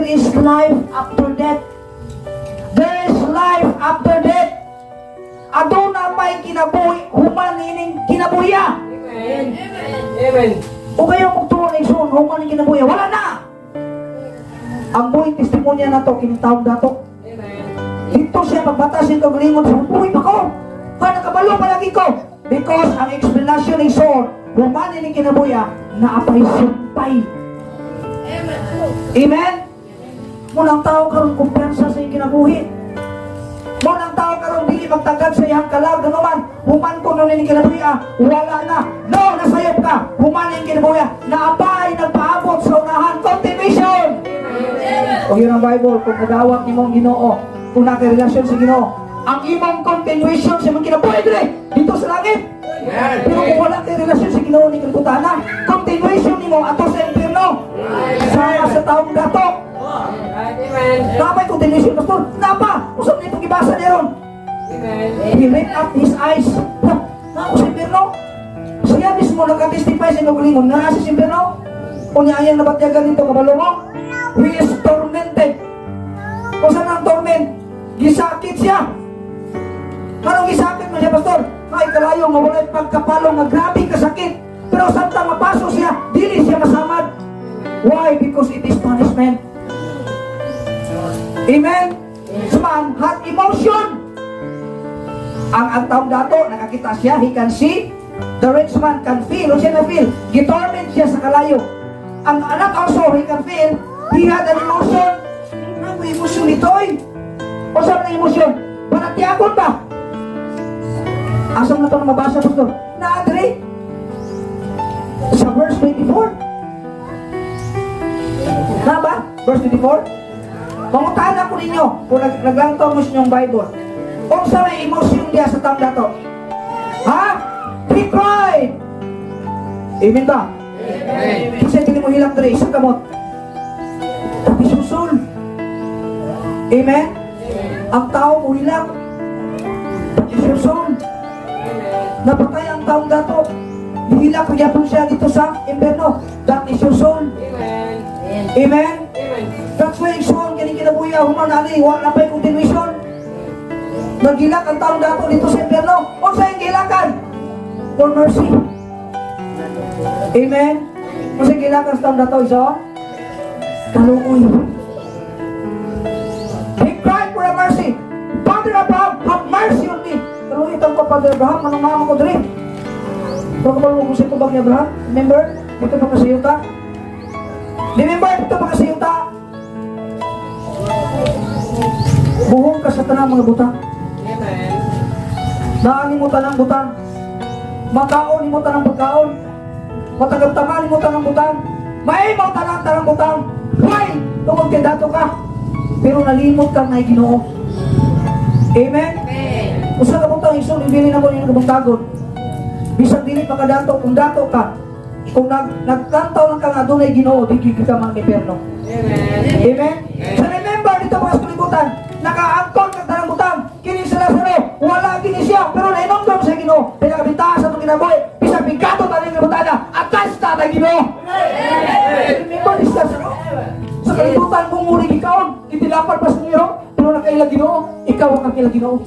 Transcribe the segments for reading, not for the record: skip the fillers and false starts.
there is life after death. There is life after death. Aduna pa'y kinabuhi, human ining kinabuhiya. Amen. Amen. O kayo magtuon ng isun, human ining kinabuhiya. Wala na! Ang buhay testimonya na to, kinitawag na to. Amen. Dito siya magbatasin ko, galingon sa buhay pa ko. Paano kabalo palagi ko? Because ang explanation ng isun, human ining kinabuhiya, naapay sumpay. Amen? Munang tao karon kumpiyansa sa iyong kinabuhi. Munang tao karon dili magtagad sa iyang kalag naman. Human ko nung ining kinabuhi, wala na. No, nasayop ka. Human ining kinabuhi, naapay, nagpaabot sa unahan. Continuation! O yun ang Bible, kung nagawat ni mong Ginoo, kung nakarelasyon sa Ginoo, ang imong continuation sa mong kinabuhi dito sa langit. Pero kung wala kay relasyon sa Ginoo ni kalibutan na, continuation nimo ato sa impierno. Sama sa taong dato. Amen. Napay continuation, pastor. Napa? Usap nito gibasa niron. Amen. He lift up his eyes. Ako sa impierno. Siya mismo nakatestify sa magalingon na nasa sa impierno. Kung niya ayang nabatyagan nito kabalo mo, he is tormented. Kung saan ang torment? Gisakit siya. Anong gisakit mo siya, pastor? Ay kalayo nga walay pagkapalong nga grabe kasakit. Pero samtang mapaso siya, dili siya masamad. Why? Because it is punishment. Amen? Man had emotion. Ang taong dato, nakakita siya, he can see. The rich man can feel. O siya na feel? Gitorment siya sa kalayo. Ang anak also, he can feel. He had an emotion. Ano may emotion ito eh? O saan na emotion? Panatiyakon ba? Asam na ito na mabasa, pastor? Na-agree? Sa verse 24. Na ba? Verse 24? Mangutahan ako ninyo kung naglangtong mo yung Bible. Kung sa may emosyon niya sa taong dato. Ha? He cried! Amen ba? Amen. Kasi hindi mo hilang dali, isang kamot. Tapi susul. Amen? Ang tao mo hilang. Tapi susul. Napatay ang taong dato. Hihila kaya po siya dito sa imperno. That is your soul. Amen. Amen? Amen. That's why yung soul, kinabuya, humanali, wala pa yung continuation. Nagilak ang taong dato dito sa imperno. O sa yung gilakan? For mercy. Amen? O sa gilakan sa taong dato, isa? Kaluoy. He cried for a mercy. Father Abraham, have mercy on me. Kaluoy itong ko, Father Abraham, anong mama ko dali? Pero kapag mo sa tubag ni Abraham, remember? Dito pa kasi yuta. Remember, dito pa kasi yuta. Buhong ka sa tanang mga butang. Amen. Naani mo tanang butang. Makaon mo tanang pagkaon. Matagap-tangan mo tanang butang. Maimaw tanang butang. Why? Tungod kay dato ka. Pero nalimot ka na Ginoo. Amen? Amen. Usa ka butang isun, ibili na mo yung kabuntagon. Bisang dili pa ka dato, kung dato ka, kung nagkantaw lang ka nga doon ay Ginoo, di kita mga impierno. Amen. Amen? So remember, dito mga kalibutan, nakaangkon ka tanang butang, kini sa Lazaro, wala kini siya, pero nainomdom sa Ginoo, pinakabintahan sa itong kinabuhi, bisang bigkato tayo ng kalibutan na, atas na tayo Ginoo. Remember, this Lazaro, sa kalibutan mong muling ikaon, itilapad pa sa Ginoo, pero nakailag Ginoo, ikaw ang kakilag Ginoo.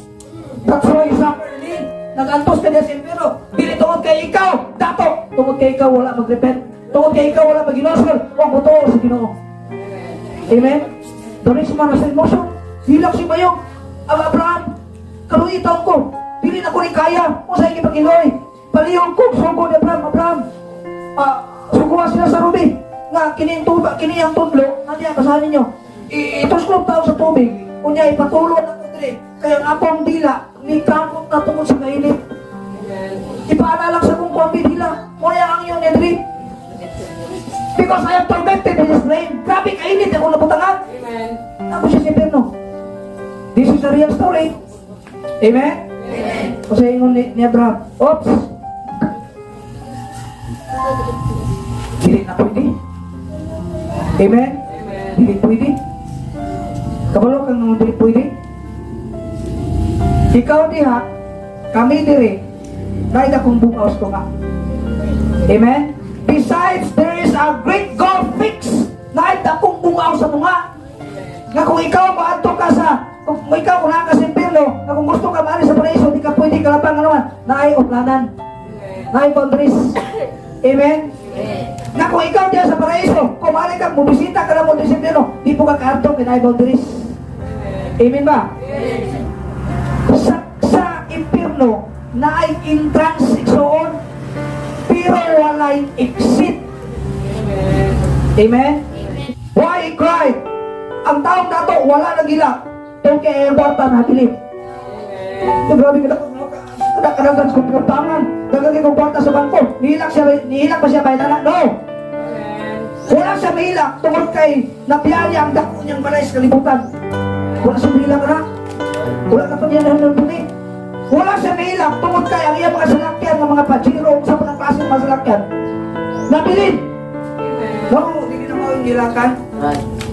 That's why you suffer need. Nag-antos ka niya sa impero. Dili tungod kay ikaw, dato. Tungod kay ikaw, wala mag-repent. Tungod kay ikaw, wala mag-ginosol. Huwag mo to sa Ginoo. Amen? The rich man was in motion. Hilak si Bayong. Abraham, kaluy itaon ko. Dili na ko rin kaya. O sa inyo pag-iloy. Palihong ko, sugo ni Abraham. Suguha sila sa rubi. Nga, kini ang tudlo. Nga diya, kasahan ninyo. Ituslog tao sa tubig. Kunya, ipatulo na ko dili. Kaya ang akong dila, may kamot na tungkol sa kainit. Ipaalala sa kong kuwang dila. Muna ang iyong edri. Because I am tormented in His name. Grabe kainit ako nabutangan. Amen. Ako siya si Perno. This is a real story. Amen? Amen. Kasi ingon ni Abraham, oops! Dili na pwede. Amen? Amen. Dili pwede. Kabalo kang nung dili pwede. Ikaw diha, kami diri, dahil akong bukaos ko nga. Amen? Besides, there is a great goal fix. Dahil akong bukaos sa mga. Nga kung ikaw maadto ka sa, kung ikaw kung naka sa impyerno, nga kung gusto ka maalis sa paraiso, di ka pwede kalapang naman, naay uplanan, naay boundaries. Amen? Nga kung ikaw diyan sa paraiso, kung maaari ka, bubisita ka na mo sa impyerno, di po ka kaadto, naay boundaries. Amen ba? Sa impyerno, naay entrance igsoon, pero walay exit. Amen? Why he cried? Ang taong dato, wala nang gila. Ito kaya yung bata na bilib. Grabe ka na kadagdagan sa pagkapangan. Dagagay kong bata sa bangko. Nihilak pa siya ba na? No! Wala siya mahilak tungkol kay napiyali ang dako niyang balay sa kalibutan. Wala siya mahilak na. Wala ka pa niya nahuluntunin. Wala siya mahilak tungkol kay ang iyang mga salakyan ng mga pajiro sa panang klase ng mga salakyan. Nabilib! No, hindi na mo yung hilakan.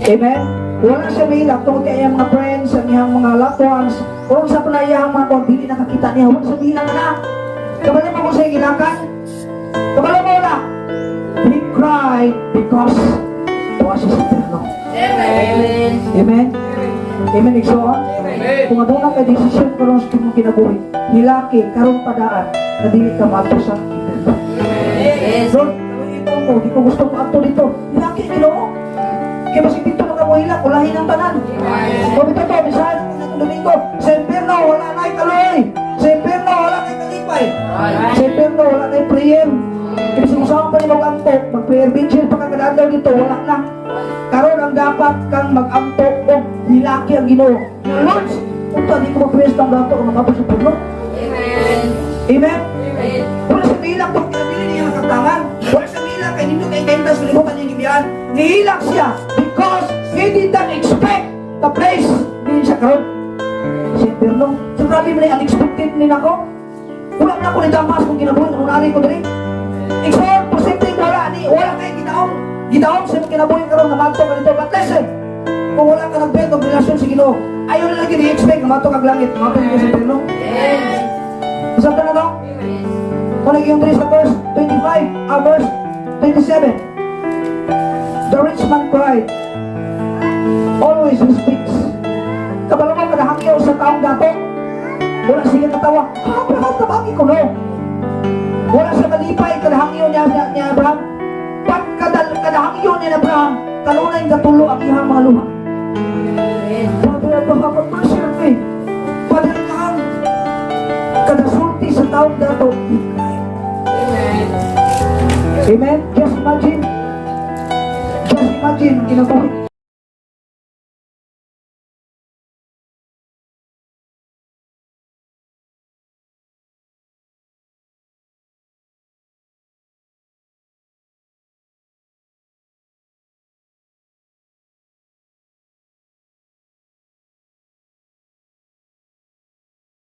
Amen? Wala siya mahilak tungkol kay iyang mga friends, ang iyang mga loved ones, o sa panayang mga kung hindi nakakita niya. Wala siya mahilak na. Kabala mo kung siya hilakan? Kabala mo na. He cried because it was his eternal. Amen. Amen? Amen, Igsoon? Kung aduna ka desisyon karon sa imong kinabuhi, hilaki karong padaan na dili ka maato sa eternal. Lord, ito ko, di ko gusto maato dito. Hilaki Ginoo. Kaya mas dito na ka mo hilak, ulahin ang tanan. O bito to, bisahan ko na itong domingo. Sa impyerno, wala na kaloy. Sa impyerno, wala na kalipay. Sa impyerno, wala na prayer. Kaya sa usahan pa ni mag-ampok, mag-prayer vigil pa kagadaadaw dito, wala na. Karon ang dapat kang mag-ampok o hilaki ang Ginoo. Lord, punta di ko mag-praise ng dato kung makapos sa puno. Amen? Wala sa hilak kung kinabili niya ang katangan. Wala sa hilak kay dito kay Kentas kalimutan niya gibihan. Nihilak siya because he did not expect the place din siya karon. Si Perno, so grabe mo na unexpected ni nako. Wala na ako ni Damas kung kinabuhi kung nari ko dali. Exhort, posibleng wala kay ginaong sa kinabuhi karon na magto ka dito. But listen, kung wala ka nag-bet o relasyon sa Ginoo, ayaw na lagi ni-expect na mato kag langit. Mato ka sa Perno. Isang na to? Kung yung 3 sa verse 25, verse 27. The rich man cried. Always he speaks. Kabalo mo kadahangyaw sa taong dato. Wala siya katawa. Abraham, tabagi ko no. Wala siya kalipay kadahangyaw niya Abraham. Pag kadahangyaw niya Abraham, kanunay katulo ang iyang mga luha. Father Abraham, mag-mercy me. Father Abraham, kadasulti sa taong dato. Amen. Just imagine, kinabuhi